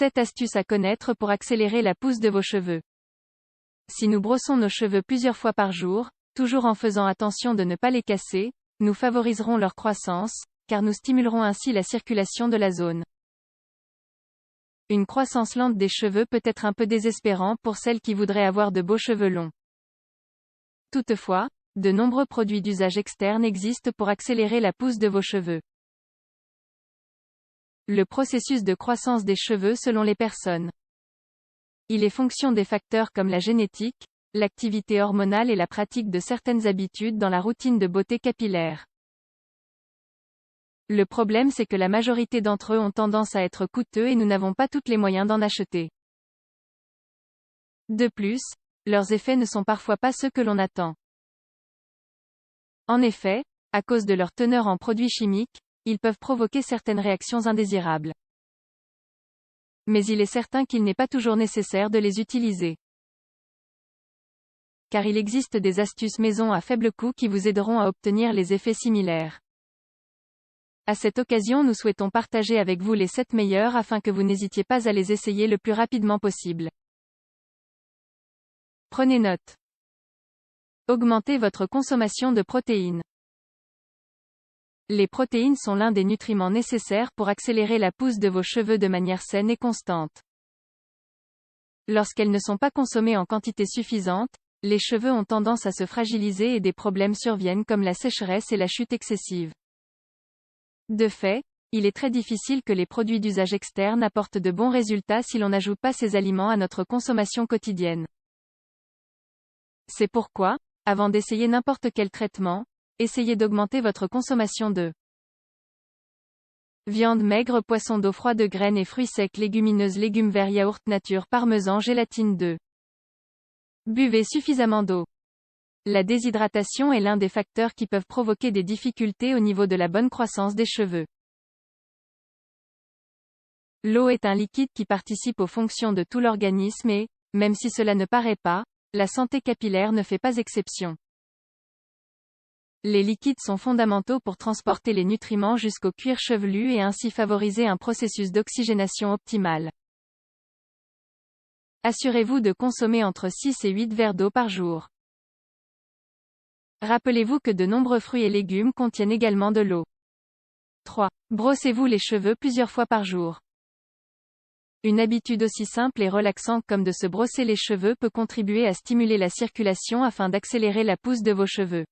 7 astuces à connaître pour accélérer la pousse de vos cheveux. Si nous brossons nos cheveux plusieurs fois par jour, toujours en faisant attention de ne pas les casser, nous favoriserons leur croissance, car nous stimulerons ainsi la circulation de la zone. Une croissance lente des cheveux peut être un peu désespérant pour celles qui voudraient avoir de beaux cheveux longs. Toutefois, de nombreux produits d'usage externe existent pour accélérer la pousse de vos cheveux. Le processus de croissance des cheveux selon les personnes. Il est fonction des facteurs comme la génétique, l'activité hormonale et la pratique de certaines habitudes dans la routine de beauté capillaire. Le problème c'est que la majorité d'entre eux ont tendance à être coûteux et nous n'avons pas tous les moyens d'en acheter. De plus, leurs effets ne sont parfois pas ceux que l'on attend. En effet, à cause de leur teneur en produits chimiques, ils peuvent provoquer certaines réactions indésirables. Mais il est certain qu'il n'est pas toujours nécessaire de les utiliser. Car il existe des astuces maison à faible coût qui vous aideront à obtenir les effets similaires. À cette occasion nous souhaitons partager avec vous les 7 meilleurs afin que vous n'hésitiez pas à les essayer le plus rapidement possible. Prenez note. Augmentez votre consommation de protéines. Les protéines sont l'un des nutriments nécessaires pour accélérer la pousse de vos cheveux de manière saine et constante. Lorsqu'elles ne sont pas consommées en quantité suffisante, les cheveux ont tendance à se fragiliser et des problèmes surviennent comme la sécheresse et la chute excessive. De fait, il est très difficile que les produits d'usage externe apportent de bons résultats si l'on n'ajoute pas ces aliments à notre consommation quotidienne. C'est pourquoi, avant d'essayer n'importe quel traitement, essayez d'augmenter votre consommation de viande maigre, poisson d'eau froide, graines et fruits secs, légumineuses, légumes verts, yaourt nature, parmesan, gélatine 2. Buvez suffisamment d'eau. La déshydratation est l'un des facteurs qui peuvent provoquer des difficultés au niveau de la bonne croissance des cheveux. L'eau est un liquide qui participe aux fonctions de tout l'organisme et, même si cela ne paraît pas, la santé capillaire ne fait pas exception. Les liquides sont fondamentaux pour transporter les nutriments jusqu'au cuir chevelu et ainsi favoriser un processus d'oxygénation optimal. Assurez-vous de consommer entre 6 et 8 verres d'eau par jour. Rappelez-vous que de nombreux fruits et légumes contiennent également de l'eau. 3. Brossez-vous les cheveux plusieurs fois par jour. Une habitude aussi simple et relaxante comme de se brosser les cheveux peut contribuer à stimuler la circulation afin d'accélérer la pousse de vos cheveux.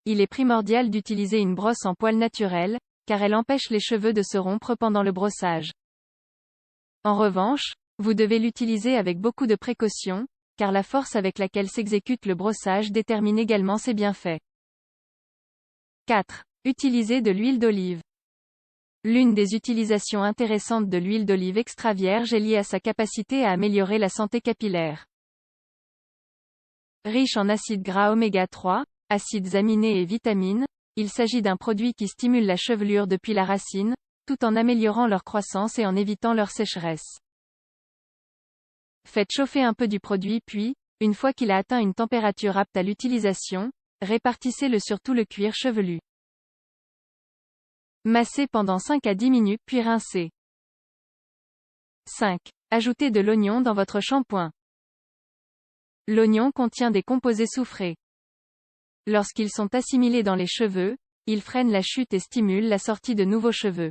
Il est primordial d'utiliser une brosse en poil naturel, car elle empêche les cheveux de se rompre pendant le brossage. En revanche, vous devez l'utiliser avec beaucoup de précaution, car la force avec laquelle s'exécute le brossage détermine également ses bienfaits. 4. Utilisez de l'huile d'olive. L'une des utilisations intéressantes de l'huile d'olive extra vierge est liée à sa capacité à améliorer la santé capillaire. Riche en acides gras oméga 3, acides aminés et vitamines, il s'agit d'un produit qui stimule la chevelure depuis la racine, tout en améliorant leur croissance et en évitant leur sécheresse. Faites chauffer un peu du produit puis, une fois qu'il a atteint une température apte à l'utilisation, répartissez-le sur tout le cuir chevelu. Massez pendant 5 à 10 minutes puis rincez. 5. Ajoutez de l'oignon dans votre shampoing. L'oignon contient des composés soufrés. Lorsqu'ils sont assimilés dans les cheveux, ils freinent la chute et stimulent la sortie de nouveaux cheveux.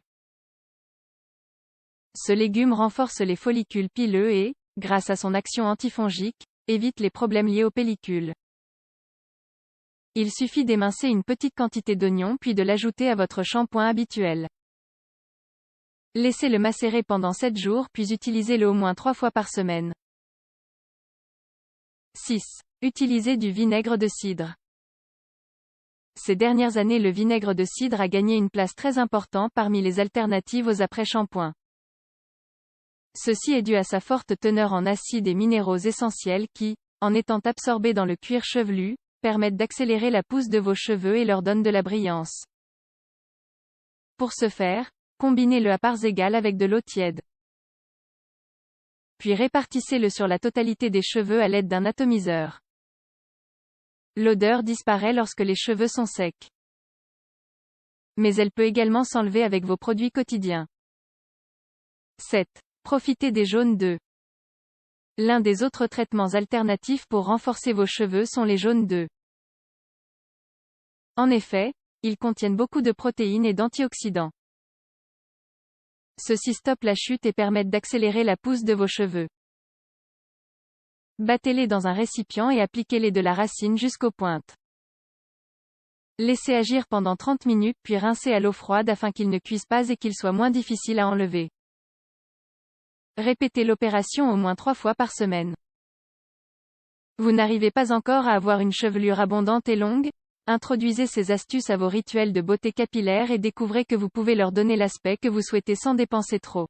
Ce légume renforce les follicules pileux et, grâce à son action antifongique, évite les problèmes liés aux pellicules. Il suffit d'émincer une petite quantité d'oignon puis de l'ajouter à votre shampoing habituel. Laissez-le macérer pendant 7 jours puis utilisez-le au moins 3 fois par semaine. 6. Utilisez du vinaigre de cidre. Ces dernières années le vinaigre de cidre a gagné une place très importante parmi les alternatives aux après-shampoings. Ceci est dû à sa forte teneur en acides et minéraux essentiels qui, en étant absorbés dans le cuir chevelu, permettent d'accélérer la pousse de vos cheveux et leur donnent de la brillance. Pour ce faire, combinez-le à parts égales avec de l'eau tiède. Puis répartissez-le sur la totalité des cheveux à l'aide d'un atomiseur. L'odeur disparaît lorsque les cheveux sont secs. Mais elle peut également s'enlever avec vos produits quotidiens. 7. Profitez des jaunes d'œufs. L'un des autres traitements alternatifs pour renforcer vos cheveux sont les jaunes d'œufs. En effet, ils contiennent beaucoup de protéines et d'antioxydants. Ceux-ci stoppent la chute et permettent d'accélérer la pousse de vos cheveux. Battez-les dans un récipient et appliquez-les de la racine jusqu'aux pointes. Laissez agir pendant 30 minutes puis rincez à l'eau froide afin qu'ils ne cuisent pas et qu'ils soient moins difficiles à enlever. Répétez l'opération au moins 3 fois par semaine. Vous n'arrivez pas encore à avoir une chevelure abondante et longue? Introduisez ces astuces à vos rituels de beauté capillaire et découvrez que vous pouvez leur donner l'aspect que vous souhaitez sans dépenser trop.